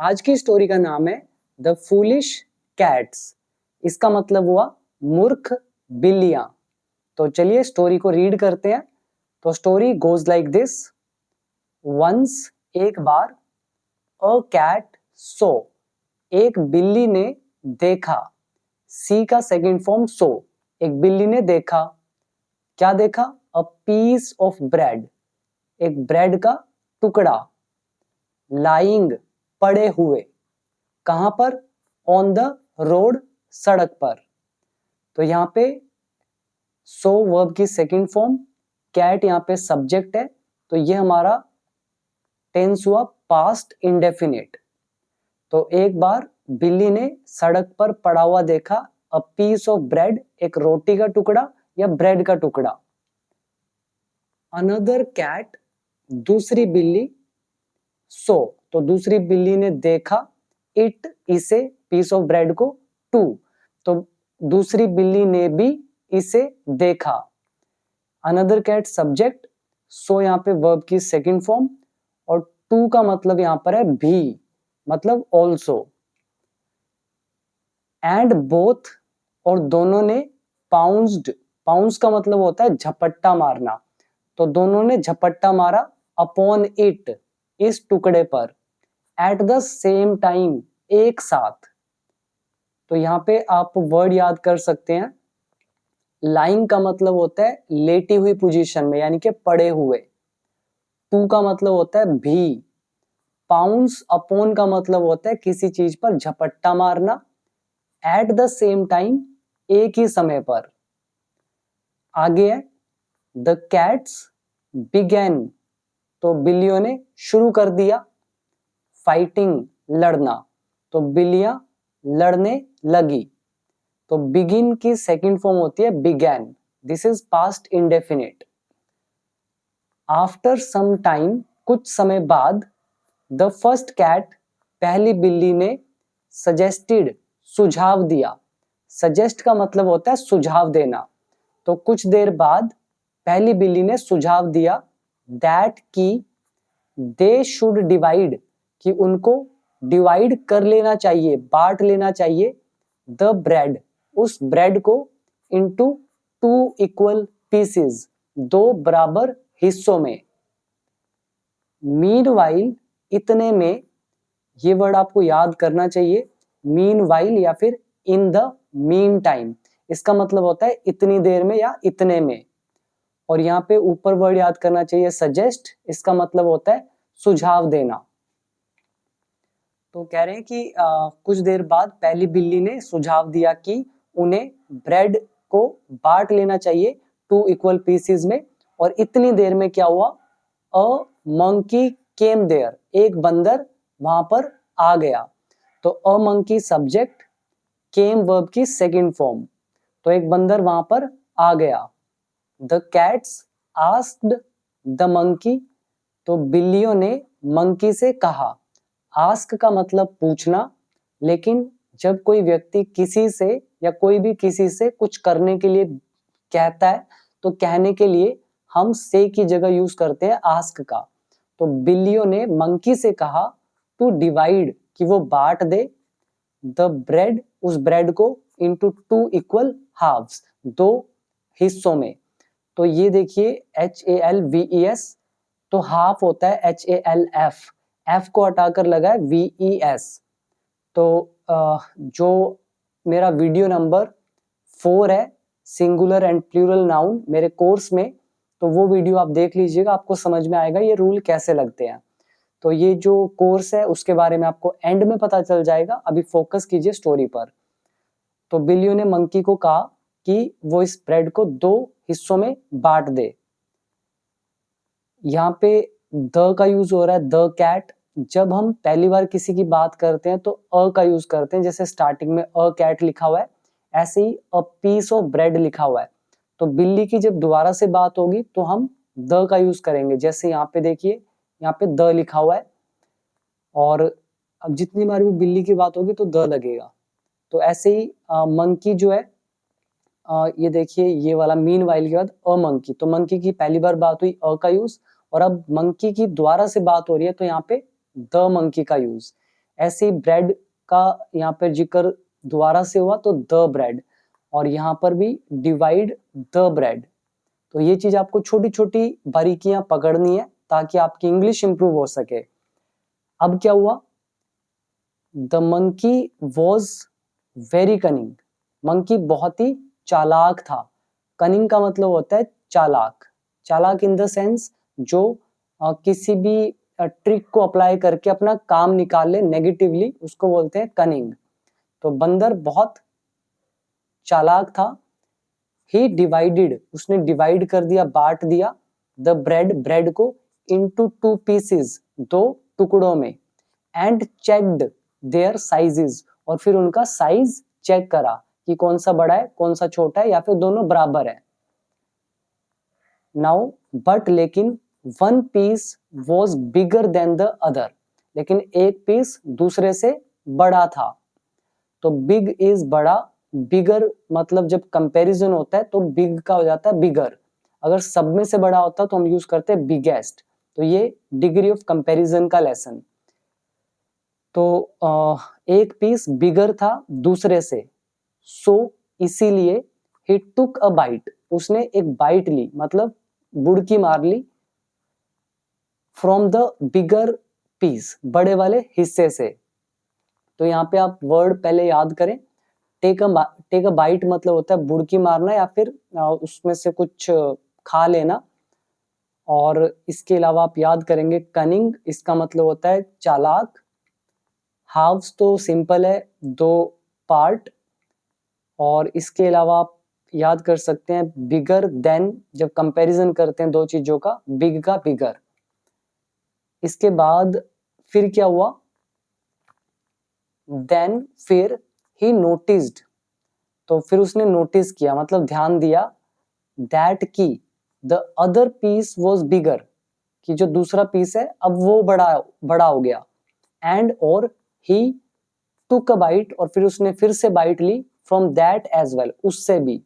आज की स्टोरी का नाम है द फूलिश कैट्स। इसका मतलब हुआ मूर्ख बिल्लियां। तो चलिए स्टोरी को रीड करते हैं। तो story goes like this. Once एक बार, अ कैट सो, एक बिल्ली ने देखा। सी का सेकंड फॉर्म सो, एक बिल्ली ने देखा। क्या देखा? अ पीस ऑफ ब्रेड, एक ब्रेड का टुकड़ा। लाइंग, पड़े हुए। कहां पर? ऑन द रोड, सड़क पर। तो यहाँ पे सो वर्ब की सेकंड फॉर्म, कैट यहाँ पे सब्जेक्ट है, तो ये हमारा टेंस हुआ पास्ट इंडेफिनिट। तो एक बार बिल्ली ने सड़क पर पड़ा हुआ देखा अ पीस ऑफ ब्रेड, एक रोटी का टुकड़ा या ब्रेड का टुकड़ा। अनदर कैट, दूसरी बिल्ली। सो, तो दूसरी बिल्ली ने देखा इट, इसे, पीस ऑफ ब्रेड को। टू, तो दूसरी बिल्ली ने भी इसे देखा। अनदर कैट सब्जेक्ट, सो यहाँ पे वर्ब की सेकंड फॉर्म, और टू का मतलब यहाँ पर है भी, मतलब ऑल्सो। एंड बोथ, और दोनों ने। पाउंस्ड, पाउंस का मतलब होता है झपट्टा मारना, तो दोनों ने झपट्टा मारा अपॉन इट, इस टुकड़े पर। एट द सेम टाइम, एक साथ। तो यहाँ पे आप वर्ड याद कर सकते हैं। लाइंग का मतलब होता है लेटी हुई पोजीशन में, यानी कि पड़े हुए। टू का मतलब होता है भी। पाउंस अपॉन का मतलब होता है किसी चीज पर झपट्टा मारना। एट द सेम टाइम, एक ही समय पर। आगे है द कैट्स बिगेन, तो बिल्लियों ने शुरू कर दिया। फाइटिंग, लड़ना, तो बिल्लियां लड़ने लगी। तो बिगिन की सेकंड फॉर्म होती है began, this is past indefinite. After some time, कुछ समय बाद। द फर्स्ट कैट, पहली बिल्ली ने। सजेस्टेड, सुझाव दिया। सजेस्ट का मतलब होता है सुझाव देना, तो कुछ देर बाद पहली बिल्ली ने सुझाव दिया दैट की दे शुड डिवाइड, कि उनको डिवाइड कर लेना चाहिए, बांट लेना चाहिए। द ब्रेड, उस ब्रेड को। इनटू टू इक्वल पीसेस, दो बराबर हिस्सों में। मीनवाइल, इतने में। ये वर्ड आपको याद करना चाहिए, मीनवाइल या फिर इन द मीन टाइम। इसका मतलब होता है इतनी देर में या इतने में। और यहाँ पे ऊपर वर्ड याद करना चाहिए सजेस्ट, इसका मतलब होता है सुझाव देना। तो कह रहे हैं कि कुछ देर बाद पहली बिल्ली ने सुझाव दिया कि उन्हें ब्रेड को बांट लेना चाहिए टू इक्वल पीसेस में। और इतनी देर में क्या हुआ? अ मंकी केम देयर, एक बंदर वहां पर आ गया। तो a monkey subject, came verb की सेकंड फॉर्म, तो एक बंदर वहां पर आ गया। The cats asked the monkey, तो बिल्लियों ने मंकी से कहा। आस्क का मतलब पूछना, लेकिन जब कोई व्यक्ति किसी से या कोई भी किसी से कुछ करने के लिए कहता है, तो कहने के लिए हम से की जगह यूज करते हैं आस्क का। तो बिल्लियों ने मंकी से कहा टू डिवाइड, कि वो बांट दे। द ब्रेड, उस ब्रेड को। इनटू टू इक्वल हाफ्स, दो हिस्सों में। तो ये देखिए HALVES, तो हाफ होता है HALF, एफ को हटाकर लगा है VES। तो जो मेरा वीडियो नंबर 4 है, सिंगुलर एंड प्लूरल नाउन, मेरे कोर्स में, तो वो वीडियो आप देख लीजिएगा, आपको समझ में आएगा ये रूल कैसे लगते हैं। तो ये जो कोर्स है उसके बारे में आपको एंड में पता चल जाएगा, अभी फोकस कीजिए स्टोरी पर। तो बिल्लियों ने मंकी को कहा कि वो इस ब्रेड को दो हिस्सों में बांट दे। यहाँ पे द का यूज हो रहा है, द कैट। जब हम पहली बार किसी की बात करते हैं तो अ का यूज करते हैं, जैसे स्टार्टिंग में अ कैट लिखा हुआ है, ऐसे ही अ पीस ऑफ ब्रेड लिखा हुआ है। तो बिल्ली की जब दोबारा से बात होगी तो हम द का यूज करेंगे, जैसे यहाँ पे देखिए, यहाँ पे द लिखा हुआ है। और अब जितनी बार भी बिल्ली की बात होगी तो द लगेगा। तो ऐसे ही मंकी जो है, ये देखिए, ये वाला मीन वाइल के बाद अ मंकी, तो मंकी की पहली बार बात हुई अ का यूज, और अब मंकी की दोबारा से बात हो रही है तो यहाँ पे द मंकी का यूज। ऐसे ही ब्रेड का यहाँ पे जिक्र दोबारा से हुआ तो द ब्रेड, और यहाँ पर भी डिवाइड द ब्रेड। तो ये चीज आपको छोटी छोटी बारीकियां पकड़नी है ताकि आपकी इंग्लिश इंप्रूव हो सके। अब क्या हुआ, the monkey was very cunning. Monkey बहुत ही चालाक था। कनिंग का मतलब होता है चालाक। चालाक इन द सेंस जो किसी भी ट्रिक को अप्लाई करके अपना काम निकाल ले नेगेटिवली, उसको बोलते हैं कनिंग। तो बंदर बहुत चालाक था। ही डिवाइडेड, उसने डिवाइड कर दिया, बांट दिया, द ब्रेड, ब्रेड को, इनटू टू पीसेस, दो टुकड़ों में, एंड चेक्ड देयर साइजेस, और फिर उनका साइज चेक करा कि कौन सा बड़ा है कौन सा छोटा है या फिर दोनों बराबर है। नाउ बट, लेकिन one piece was bigger than the other, लेकिन एक पीस दूसरे से बड़ा था। तो बिग इज बड़ा, बिगर मतलब जब कंपैरिजन होता है तो बिग का हो जाता है बिगर। अगर सब में से बड़ा होता तो हम यूज करते हैं बिगेस्ट। तो ये डिग्री ऑफ कंपैरिजन का लेसन। तो एक पीस बिगर था दूसरे से, सो इसीलिए ही टुक अ बाइट, उसने एक बाइट ली, मतलब बुड़की मार ली, फ्रॉम द बिगर पीस, बड़े वाले हिस्से से। तो यहाँ पे आप वर्ड पहले याद करें, टेक अ बाइट मतलब होता है बुड़की मारना या फिर उसमें से कुछ खा लेना। और इसके अलावा आप याद करेंगे कनिंग, इसका मतलब होता है चालाक। हाफ्स तो सिंपल है, दो पार्ट। और इसके अलावा आप याद कर सकते हैं बिगर देन, जब कंपैरिजन करते हैं दो चीजों का, बिग का बिगर। इसके बाद फिर क्या हुआ, देन फिर ही नोटिस्ड, तो फिर उसने नोटिस किया मतलब ध्यान दिया, दैट की द अदर पीस वॉज बिगर, कि जो दूसरा पीस है अब वो बड़ा हो गया। एंड और ही टुक अ बाइट, और फिर उसने फिर से बाइट ली, फ्रॉम दैट एज वेल, उससे भी।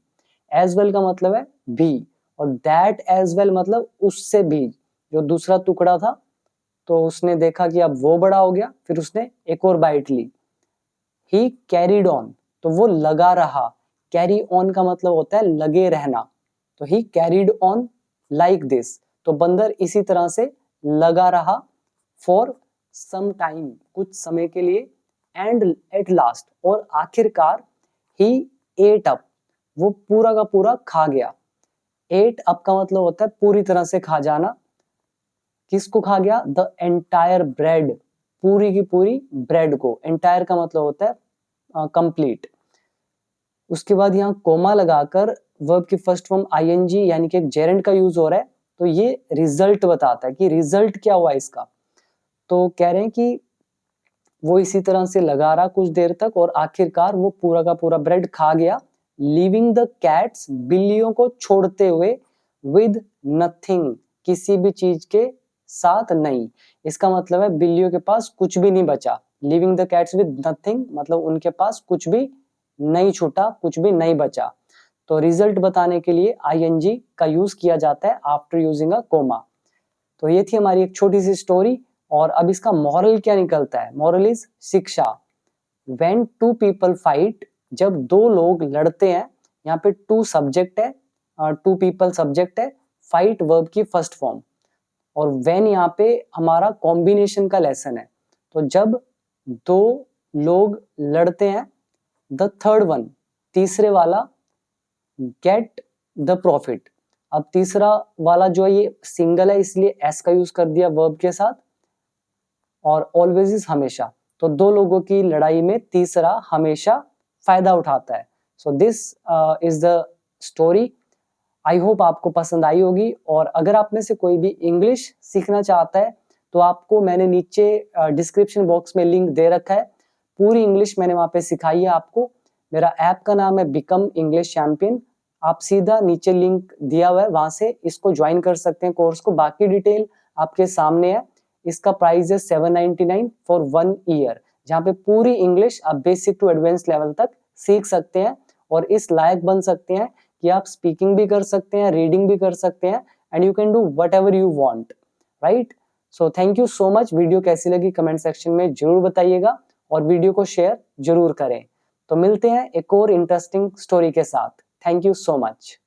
एज वेल का मतलब है भी, और दैट एज वेल मतलब उससे भी, जो दूसरा टुकड़ा था तो उसने देखा कि अब वो बड़ा हो गया, फिर उसने एक और बाइट ली। ही कैरीड ऑन, तो वो लगा रहा। कैरी ऑन का मतलब होता है लगे रहना। तो ही कैरीड ऑन लाइक दिस, तो बंदर इसी तरह से लगा रहा, फॉर सम टाइम, कुछ समय के लिए, एंड एट लास्ट, और आखिरकार, ही एट अप, वो पूरा का पूरा खा गया। एट अप का मतलब होता है पूरी तरह से खा जाना। किसको खा गया, द एंटायर ब्रेड, पूरी की पूरी ब्रेड को। एंटायर का मतलब होता है कंप्लीट। उसके बाद यहाँ कोमा लगाकर वर्ब की फर्स्ट फॉर्म आईएनजी यानी कि एक जेरेंड का यूज हो रहा है, तो ये रिजल्ट बताता है कि रिजल्ट क्या हुआ इसका। तो कह रहे हैं कि वो इसी तरह से लगा रहा कुछ देर तक, और आखिरकार वो पूरा का पूरा ब्रेड खा गया। लीविंग द कैट्स, बिल्लियों को छोड़ते हुए, विद नथिंग, किसी भी चीज के साथ नहीं। इसका मतलब है बिल्लियों के पास कुछ भी नहीं बचा। Living the cats with nothing मतलब उनके पास कुछ भी नहीं छूटा, कुछ भी नहीं बचा। तो रिजल्ट बताने के लिए आईएनजी का यूज किया जाता है आफ्टर यूजिंग अ कोमा। तो ये थी हमारी एक छोटी सी स्टोरी। और अब इसका मॉरल क्या निकलता है, मॉरल इज शिक्षा। व्हेन टू पीपल फाइट, जब दो लोग लड़ते हैं, यहाँ पे टू सब्जेक्ट है, टू पीपल सब्जेक्ट है, फाइट वर्ब की फर्स्ट फॉर्म, और व्हेन यहाँ पे हमारा कॉम्बिनेशन का लेसन है। तो जब दो लोग लड़ते हैं, द थर्ड वन, तीसरे वाला, गेट द प्रॉफिट। अब तीसरा वाला जो है ये सिंगल है इसलिए एस का यूज कर दिया वर्ब के साथ, और ऑलवेज इज हमेशा। तो दो लोगों की लड़ाई में तीसरा हमेशा फायदा उठाता है। So this is the story. I hope आपको पसंद आई होगी। और अगर आप में से कोई भी इंग्लिश सीखना चाहता है तो आपको मैंने नीचे डिस्क्रिप्शन बॉक्स में लिंक दे रखा है। पूरी इंग्लिश मैंने वहां पे सिखाई है आपको। मेरा ऐप का नाम है बिकम इंग्लिश चैंपियन। आप सीधा नीचे लिंक दिया हुआ है, वहां से इसको ज्वाइन कर सकते हैं कोर्स को। बाकी डिटेल आपके सामने है। इसका प्राइस है 799 फॉर 1 ईयर, जहाँ पे पूरी इंग्लिश आप बेसिक टू एडवांस लेवल तक सीख सकते हैं और इस लायक बन सकते हैं कि आप स्पीकिंग भी कर सकते हैं, रीडिंग भी कर सकते हैं, and you can do what ever you want, right. So thank you so much. Video कैसी लगी कमेंट सेक्शन में जरूर बताइएगा और वीडियो को शेयर जरूर करें। तो मिलते हैं एक और इंटरेस्टिंग स्टोरी के साथ। Thank you so much.